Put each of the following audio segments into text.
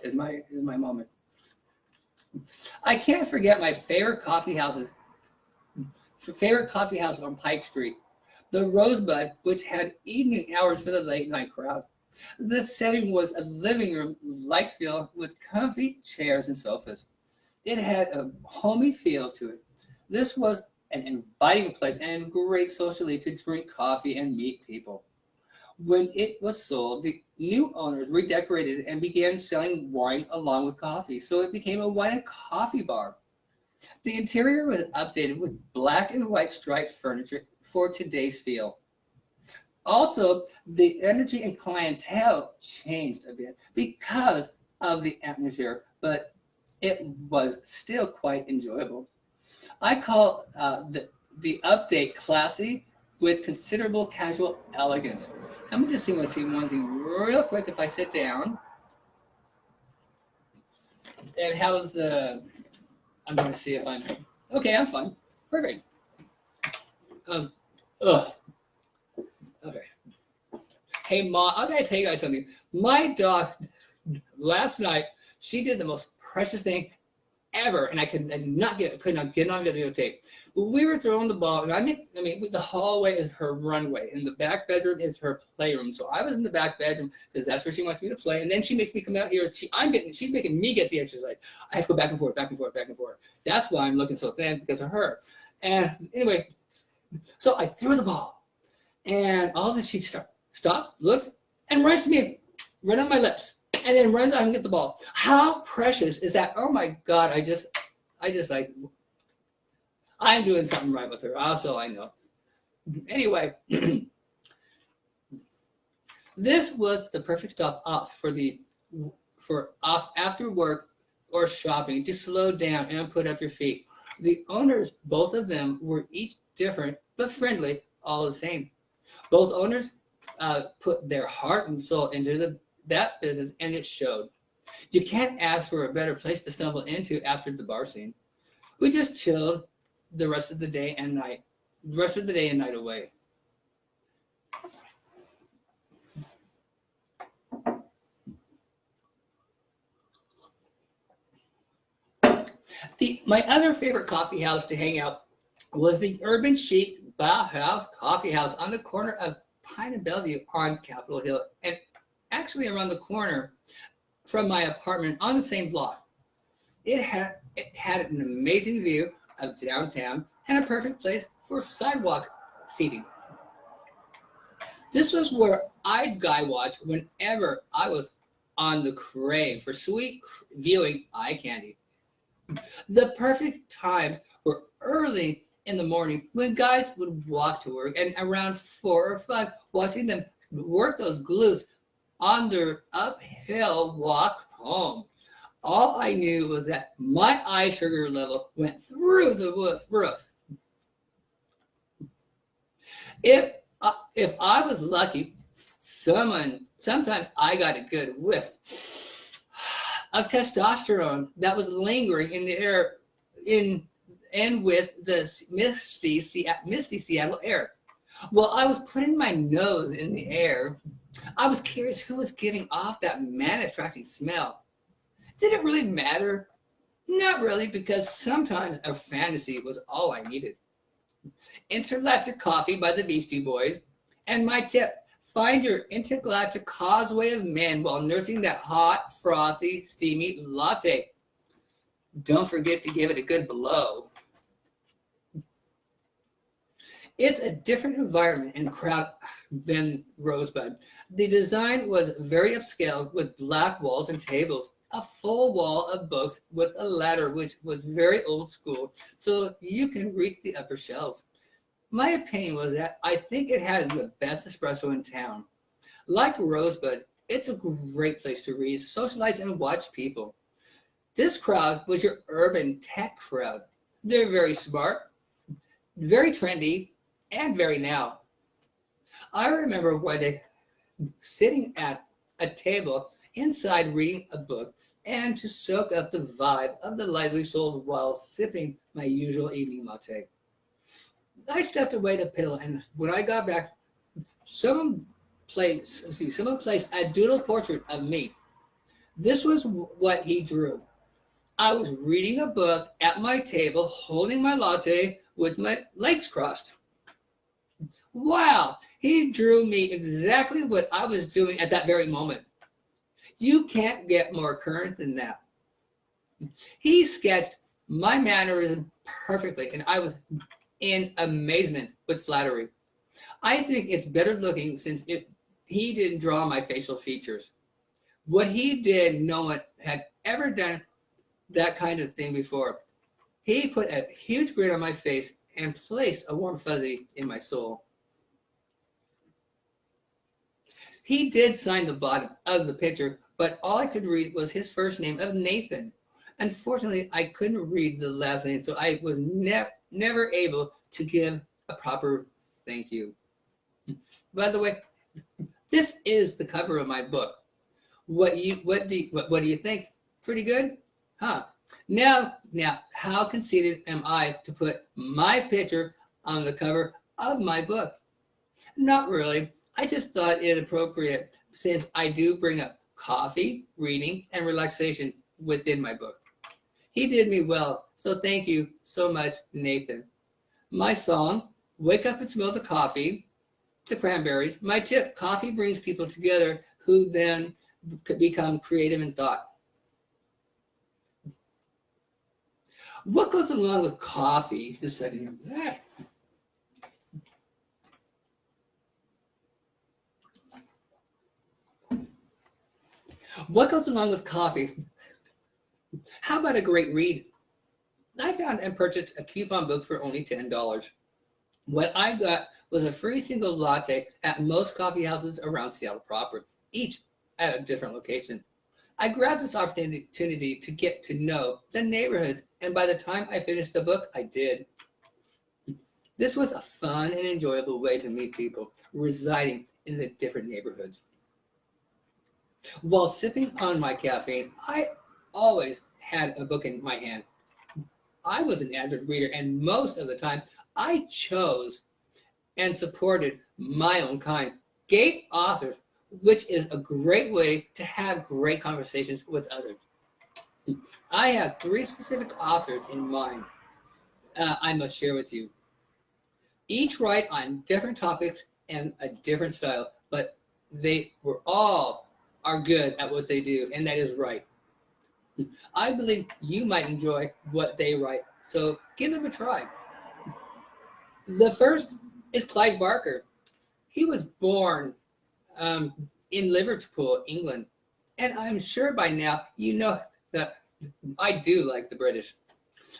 is my moment. I can't forget my favorite coffee house on Pike Street, the Rosebud, which had evening hours for the late night crowd. The setting was a living room like feel with comfy chairs and sofas. It had a homey feel to it. This was an inviting place and great socially to drink coffee and meet people. When it was sold, the new owners redecorated it and began selling wine along with coffee, so it became a wine and coffee bar. The interior was updated with black and white striped furniture for today's feel. Also, the energy and clientele changed a bit because of the atmosphere, but it was still quite enjoyable. I call the update classy with considerable casual elegance. I'm just going to see one thing real quick if I sit down. And how's the... I'm going to see if I'm... Okay, I'm fine. Perfect. Um, ugh. Okay. Hey, Ma, I got to tell you guys something. My dog, last night, she did the most precious thing ever, and I could not get it on videotape. We were throwing the ball, and I mean, the hallway is her runway, and the back bedroom is her playroom. So I was in the back bedroom because that's where she wants me to play, and then she makes me come out here. She's making me get the exercise. I have to go back and forth, back and forth, back and forth. That's why I'm looking so thin, because of her. And anyway, so I threw the ball, and all of a sudden she stops, looks, and runs to me, right on my lips, and then runs out and get the ball. How precious is that? Oh my God! I just like. I'm doing something right with her. Also, I know. Anyway, this was the perfect stop off for off after work or shopping to slow down and put up your feet. The owners, both of them, were each different but friendly, all the same. Both owners put their heart and soul into that business, and it showed. You can't ask for a better place to stumble into after the bar scene. We just chilled the rest of the day and night away. My other favorite coffee house to hang out was the Urban Chic Bauhaus Coffee House on the corner of Pine and Bellevue on Capitol Hill, and actually around the corner from my apartment on the same block. It had an amazing view of downtown and a perfect place for sidewalk seating. This was where I'd guy watch whenever I was on the crave for sweet viewing eye candy. The perfect times were early in the morning when guys would walk to work and around 4 or 5, watching them work those glutes on their uphill walk home. All I knew was that my eye sugar level went through the roof. If I was lucky, sometimes I got a good whiff of testosterone that was lingering in the air, and with the misty Seattle air. While I was putting my nose in the air, I was curious who was giving off that man-attracting smell. Did it really matter? Not really, because sometimes a fantasy was all I needed. Intergalactic Coffee by the Beastie Boys, and my tip: find your intergalactic causeway of men while nursing that hot, frothy, steamy latte. Don't forget to give it a good blow. It's a different environment and crowd than Rosebud. The design was very upscale with black walls and tables, a full wall of books with a ladder which was very old school, so you can reach the upper shelves. My opinion was that I think it had the best espresso in town. Like Rosebud, it's a great place to read, socialize, and watch people. This crowd was your urban tech crowd. They're very smart, very trendy, and very now. I remember one day sitting at a table inside reading a book and to soak up the vibe of the lively souls while sipping my usual evening latte. I stepped away to piddle, and when I got back, someone placed a doodle portrait of me. This was what he drew. I was reading a book at my table, holding my latte with my legs crossed. Wow, he drew me exactly what I was doing at that very moment. You can't get more current than that. He sketched my mannerism perfectly, and I was in amazement with flattery. I think it's better looking since he didn't draw my facial features. What he did, no one had ever done that kind of thing before. He put a huge grin on my face and placed a warm fuzzy in my soul. He did sign the bottom of the picture, but all I could read was his first name of Nathan. Unfortunately, I couldn't read the last name, so I was never able to give a proper thank you. By the way, this is the cover of my book. What do you think? Pretty good? Huh? Now, how conceited am I to put my picture on the cover of my book? Not really. I just thought it appropriate since I do bring up coffee, reading, and relaxation within my book. He did me well, so thank you so much, Nathan. My song, Wake Up and Smell the Coffee, the Cranberries. My tip, coffee brings people together who then become creative in thought. What goes along with coffee? Just a second. What goes along with coffee? How about a great read? I found and purchased a coupon book for only $10. What I got was a free single latte at most coffee houses around Seattle proper, each at a different location. I grabbed this opportunity to get to know the neighborhoods, and by the time I finished the book, I did. This was a fun and enjoyable way to meet people residing in the different neighborhoods. While sipping on my caffeine, I always had a book in my hand. I was an avid reader, and most of the time, I chose and supported my own kind, gay authors, which is a great way to have great conversations with others. I have 3 specific authors in mind I must share with you. Each write on different topics and a different style, but they were all are good at what they do, and that is write. I believe you might enjoy what they write, so give them a try. The first is Clive Barker. He was born in Liverpool, England, and I'm sure by now you know that I do like the British.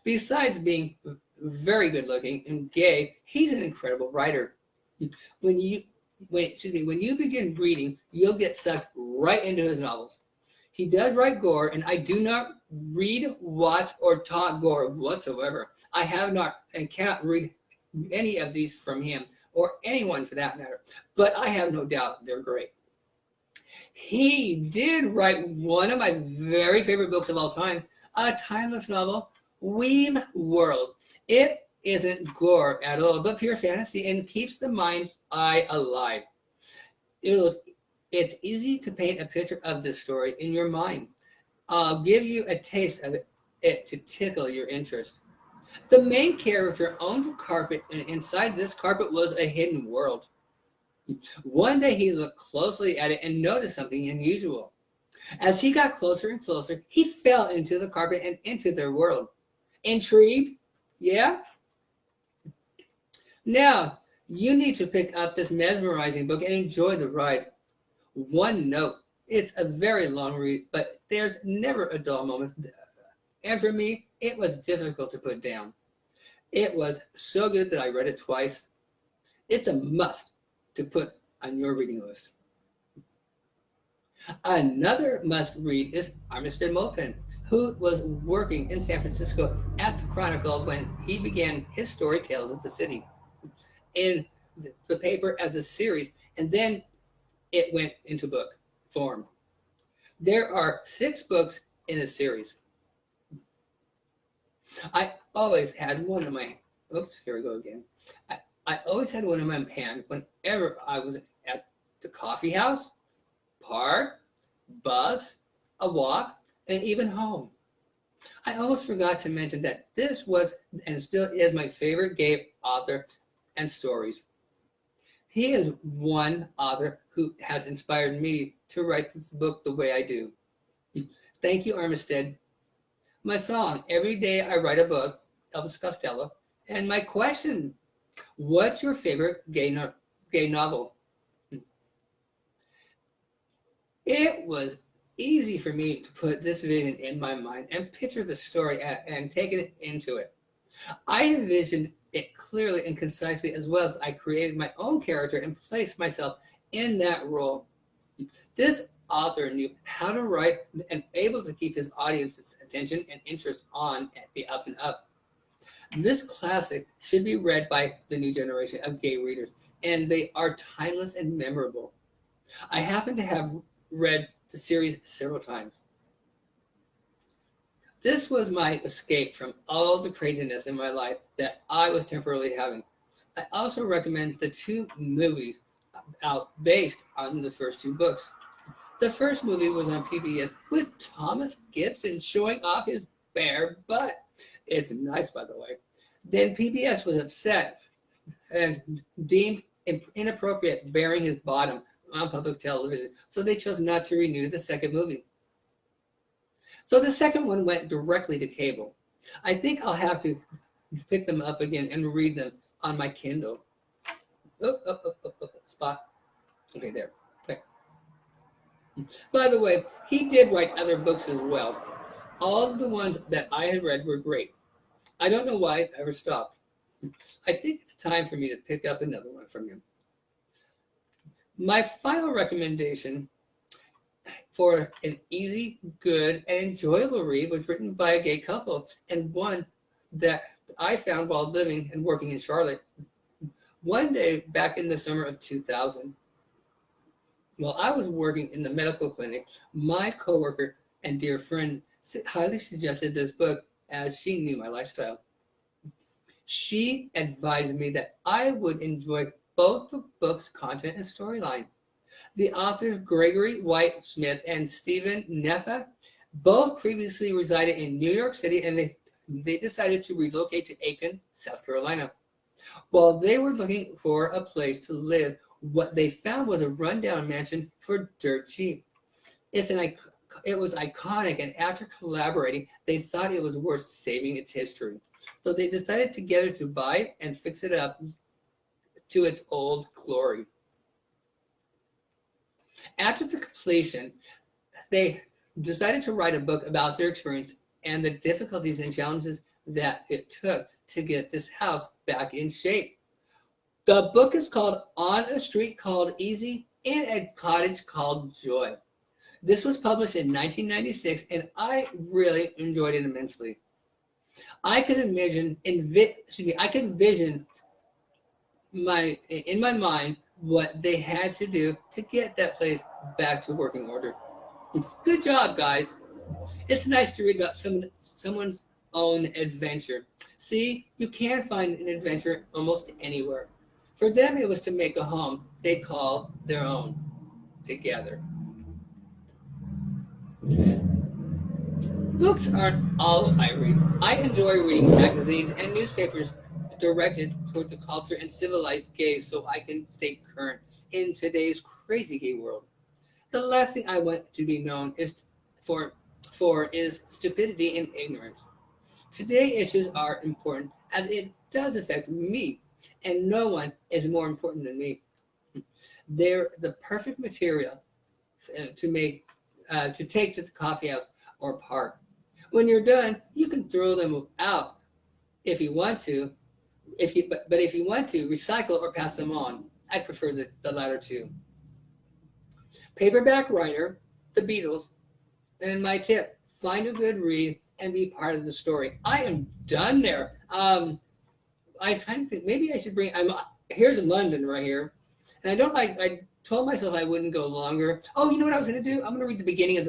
Besides being very good looking and gay, he's an incredible writer. When you begin reading, you'll get sucked right into his novels. He does write gore, and I do not read, watch, or talk gore whatsoever. I have not and cannot read any of these from him, or anyone for that matter, but I have no doubt they're great. He did write one of my very favorite books of all time, a timeless novel, Weave World. It isn't gore at all, but pure fantasy and keeps the mind's eye alive. It's easy to paint a picture of this story in your mind. I'll give you a taste of it to tickle your interest. The main character owned a carpet, and inside this carpet was a hidden world. One day he looked closely at it and noticed something unusual. As he got closer and closer, he fell into the carpet and into their world. Intrigued? Yeah? Now, you need to pick up this mesmerizing book and enjoy the ride. One note. It's a very long read, but there's never a dull moment. And for me, it was difficult to put down. It was so good that I read it twice. It's a must to put on your reading list. Another must read is Armistead Maupin, who was working in San Francisco at the Chronicle when he began his story Tales of the City in the paper as a series, and then it went into book form. There are 6 books in a series. I always had one in my, here we go again. I always had one in my hand whenever I was at the coffee house, park, bus, a walk, and even home. I almost forgot to mention that this was and still is my favorite gay author and stories. He is one author who has inspired me to write this book the way I do. Thank you, Armistead. My song, Every Day I Write a Book, Elvis Costello. And my question, what's your favorite gay novel? It was easy for me to put this vision in my mind and picture the story and take it into it. I envisioned it clearly and concisely as well as I created my own character and placed myself in that role. This author knew how to write and able to keep his audience's attention and interest on at the up and up. This classic should be read by the new generation of gay readers, and they are timeless and memorable. I happen to have read the series several times. This was my escape from all the craziness in my life that I was temporarily having. I also recommend the two movies out based on the first two books. The first movie was on PBS with Thomas Gibson showing off his bare butt. It's nice, by the way. Then PBS was upset and deemed inappropriate bearing his bottom on public television, so they chose not to renew the second movie. So the second one went directly to cable. I think I'll have to pick them up again and read them on my Kindle. Spot. Okay, there. Okay. By the way, he did write other books as well. All of the ones that I had read were great. I don't know why I ever stopped. I think it's time for me to pick up another one from him. My final recommendation for an easy, good, and enjoyable read was written by a gay couple, and one that I found while living and working in Charlotte. One day back in the summer of 2000, while I was working in the medical clinic, my coworker and dear friend highly suggested this book as she knew my lifestyle. She advised me that I would enjoy both the book's content and storyline. The authors Gregory White Smith and Stephen Neffa both previously resided in New York City, and they decided to relocate to Aiken, South Carolina. While they were looking for a place to live, what they found was a rundown mansion for dirt cheap. It was iconic, and after collaborating, they thought it was worth saving its history. So they decided together to buy it and fix it up to its old glory. After the completion, they decided to write a book about their experience and the difficulties and challenges that it took to get this house back in shape. The book is called On a Street Called Easy in a Cottage Called Joy. This was published in 1996, and I really enjoyed it immensely. I could envision in my mind what they had to do to get that place back to working order. Good job, guys. It's nice to read about someone's own adventure. See, you can find an adventure almost anywhere. For them, it was to make a home they call their own together. Books aren't all I read. I enjoy reading magazines and newspapers directed toward the culture and civilized gays so I can stay current in today's crazy gay world. The last thing I want to be known is for is stupidity and ignorance. Today issues are important as it does affect me, and no one is more important than me. They're the perfect material to take to the coffee house or park. When you're done, you can throw them out if you want to. But if you want to, recycle or pass them on. I prefer the latter two. Paperback writer, The Beatles, and my tip: find a good read and be part of the story. I am done there. I kind of think maybe I should bring. Here's London right here, and I don't like. I told myself I wouldn't go longer. Oh, you know what I was going to do? I'm going to read the beginning of the